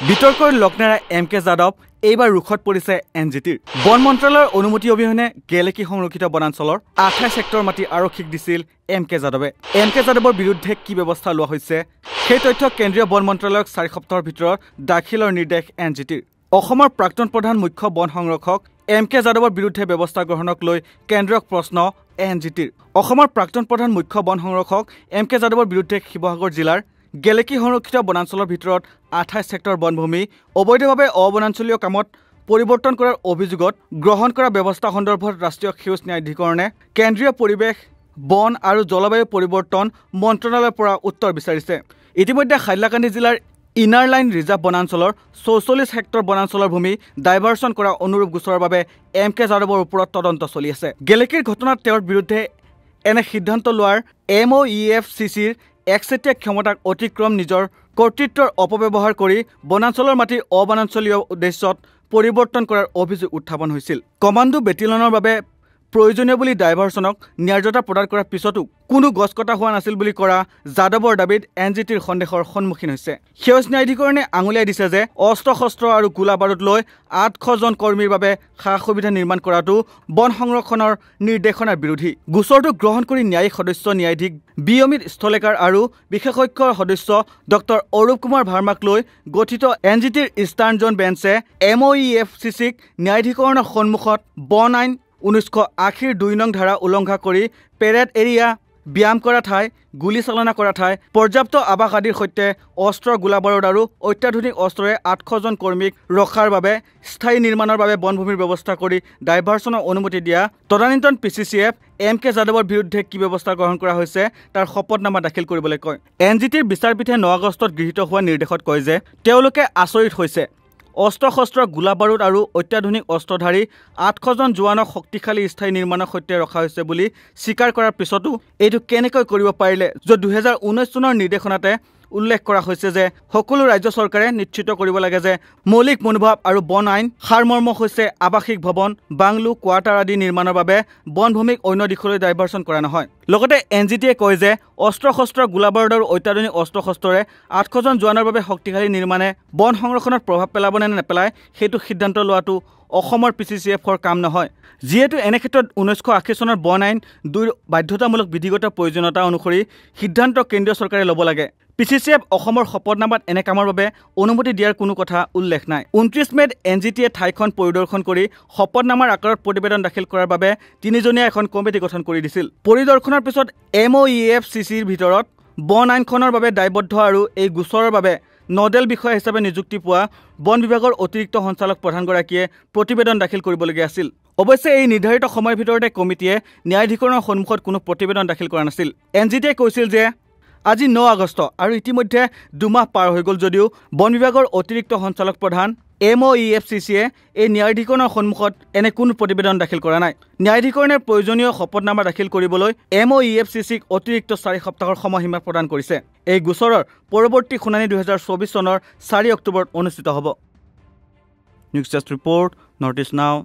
বিতৰ্কৰ লগ্নেৰা MK যাদৱ এইবাৰ ৰুখত পৰিছে NGTৰ বন মন্ত্ৰালয়ৰ অনুমতি অবিহনে গেলেকী সংৰক্ষিত বনাঞ্চলৰ 28 হেক্টৰ মাটি আৰক্ষীক দিছিল MK যাদৱে। MK যাদৱৰ বিৰুদ্ধে কি ব্যৱস্থা লোৱা হৈছে সেই তথ্য কেন্দ্ৰীয় বন মন্ত্ৰালয়ক 4 সপ্তাহৰ ভিতৰত দাখিলৰ নিৰ্দেশ NGTৰ। অসমৰ প্ৰাক্তন প্ৰধান মুখ্য বন সংৰক্ষক MK যাদৱৰ বিৰুদ্ধে ব্যৱস্থা গ্ৰহণক লৈ কেন্দ্ৰীয় প্ৰশ্ন NGTৰ। অসমৰ প্ৰাক্তন প্ৰধান মুখ্য বন সংৰক্ষক MK যাদৱৰ বিৰুদ্ধে শিৱসাগৰ জিলাৰ গেলেকী সংৰক্ষিত বনাঞ্চলৰ ভিতৰত 28 হেক্টৰ বনভূমি অবৈধভাৱে অবনাঞ্চলীয় কামত পৰিৱৰ্তন কৰাৰ অভিযোগত গ্ৰহণ কৰা ব্যৱস্থা সন্দৰ্ভত ৰাষ্ট্ৰীয় সেউজ ন্যায়াধিকৰণে কেন্দ্ৰীয় পৰিৱেশ বন আৰু জলবায়ু পৰিৱৰ্তন মন্ত্ৰালয়ৰ পৰা উত্তৰ বিচাৰিছে। ইতিমধ্যে হাইলাকান্দি জিলাৰ ইনাৰ লাইন ৰিজাৰ্ভ বনাঞ্চলৰ 44 হেক্টৰ বনাঞ্চলৰ ভূমি ডাইভাৰ্চন কৰা অনুৰূপ গোচৰৰ বাবে MK যাদৱৰ ওপৰত তদন্ত চলি আছে। গেলেকীৰ ঘটনাত তেওঁৰ বিৰুদ্ধে এনে সিদ্ধান্ত লোৱাৰ MOEFCCৰ একচেটিয়া ক্ষমতাক অতিক্ৰম নিজৰ কৰ্তৃত্বৰ অপব্যৱহাৰ কৰি বনাঞ্চলৰ মাটি অবনাঞ্চলীয় উদ্দেশ্যত পৰিৱৰ্তন কৰাৰ অভিযোগ উত্থাপন হৈছিল। কমাণ্ডো বেটেলিয়নৰ বাবে প্ৰয়োজনীয় বুলি ডাইভাৰ্চনক ন্যায্যতা প্ৰদান কৰাৰ পিছতো কোনো গছ কটা হোৱা নাছিল বুলি কৰা যাদৱৰ দাবীত NGTৰ সন্দেহৰ সন্মুখীন হৈছে। সেউজ ন্যায়াধিকৰণে আঙুলিয়াই দিছে যে অস্ত্ৰ শস্ত্ৰ আৰু গোলা বাৰুদ লৈ 800 জন কৰ্মীৰ বাবে সা সুবিধা নিৰ্মাণ কৰাটো বন সংৰক্ষণৰ নিৰ্দেশনাৰ বিৰোধী। গোচৰটো গ্ৰহণ কৰি ন্যায়িক সদস্য ন্যায়াধীশ বি অমিত স্থলেকাৰ আৰু বিশেষজ্ঞ সদস্য ডক্টৰ অৰূপ কুমাৰ ভাৰ্মাক লৈ গঠিত NGTৰ ইষ্টাৰ্ণ জোন বেঞ্চে MOEFCCক ন্যায়াধিকৰণৰ সন্মুখত বন আইন 1980 2 নং ধাৰা উলংঘা কৰি পেৰেড এৰিয়া ব্যায়াম কৰা ঠাই গুলী চালনা কৰা ঠাই পৰ্যাপ্ত আৱাস আদিৰ সৈতে অস্ত্ৰ গোলা বাৰুদ আৰু অত্যাধুনিক অস্ত্ৰৰে 800 জন কৰ্মীক ৰখাৰ বাবে স্থায়ী নিৰ্মাণৰ বাবে বনভূমিৰ ব্যৱস্থা কৰি ডাইভাৰ্চনৰ অনুমতি দিয়া তদানীন্তন PCCF MK যাদৱৰ বিৰুদ্ধে কি ব্যৱস্থা গ্ৰহণ কৰা হৈছে তাৰ শপতনামা দাখিল কৰিবলৈ কয়। NGTৰ বিচাৰপীঠে 9 আগষ্টত গৃহীত হোৱা নিৰ্দেশত কয় যে তেওঁলোকে আচৰিত হৈছে অস্ত্ৰ শস্ত্ৰ গোলা বাৰুদ আৰু অত্যাধুনিক অস্ত্ৰধাৰী 800 জন জোৱানক শক্তিশালী স্থায়ী নিৰ্মাণৰ সৈতে ৰখা হৈছে বুলি স্বীকাৰ কৰাৰ পিছতো এইটো কেনেকৈ কৰিব পাৰিলে য'ত 2019 চনৰ নিৰ্দেশনাতে উল্লেখ কৰা হৈছে যে সকলো ৰাজ্য চৰকাৰে নিশ্চিত কৰিব লাগে যে মৌলিক মনোভাৱ আৰু বন আইন সাৰমৰ্ম হৈছে আৱাসিক ভৱন বাংলো কোৱাৰ্টাৰ আদি নিৰ্মাণৰ বাবে বনভূমিক অন্য দিশলৈ ডাইভাৰ্চন কৰা নহয়। লগতে NGTয়ে কয় যে অস্ত্ৰ শস্ত্ৰ গোলা বাৰুদ আৰু অত্যাধুনিক অস্ত্ৰ শস্ত্ৰৰে 800 জন জোৱানৰ বাবে শক্তিশালী নিৰ্মাণে বন সংৰক্ষণত প্ৰভাৱ পেলাব নে নেপেলায় সেইটো সিদ্ধান্ত লোৱাটো অসমৰ PCCFৰ কাম নহয়। যিহেতু এনে ক্ষেত্ৰত 1980 চনৰ বন আইন 2 বাধ্যতামূলক বিধিগত প্ৰয়োজনীয়তা অনুসৰি সিদ্ধান্ত কেন্দ্ৰীয় চৰকাৰে ল'ব লাগে। PCCF অসমৰ শপতনামাত এনে কামৰ বাবে অনুমতি দিয়াৰ কোনো কথা উল্লেখ নাই। 29 মেত NGTয়ে ঠাইখন পৰিদৰ্শন কৰি শপতনামাৰ আকাৰত প্ৰতিবেদন দাখিল কৰাৰ বাবে 3জনীয়া এখন কমিটি গঠন কৰি দিছিল। পৰিদৰ্শনৰ পিছত MOEFCCৰ ভিতৰত বন আইনখনৰ বাবে দায়বদ্ধ আৰু এই গোচৰৰ বাবে নডেল বিষয়া হিচাপে নিযুক্তি পোৱা বন বিভাগৰ অতিৰিক্ত সঞ্চালক প্ৰধানগৰাকীয়ে প্ৰতিবেদন দাখিল কৰিবলগীয়া আছিল। অৱশ্যে এই নিৰ্ধাৰিত সময়ৰ ভিতৰতে কমিটিয়ে ন্যায়াধিকৰণৰ সন্মুখত কোনো প্ৰতিবেদন দাখিল কৰা নাছিল। NGTয়ে কৈছিল যে আজি 9 আগষ্ট আৰু ইতিমধ্যে 2 মাহ পাৰ হৈ গ'ল যদিও বন বিভাগৰ অতিৰিক্ত সঞ্চালক প্ৰধান MOEFCCয়ে এই ন্যায়াধিকৰণৰ সন্মুখত এনে কোনো প্ৰতিবেদন দাখিল কৰা নাই। ন্যায়াধিকৰণে প্ৰয়োজনীয় শপতনামা দাখিল কৰিবলৈ MOEFCCক অতিৰিক্ত 4 সপ্তাহৰ সময়সীমা প্ৰদান কৰিছে। এই গোচৰৰ পৰৱৰ্তী শুনানি 2024 চনৰ 4 অক্টোবৰত অনুষ্ঠিত হ'ব। News desk report north east নাও।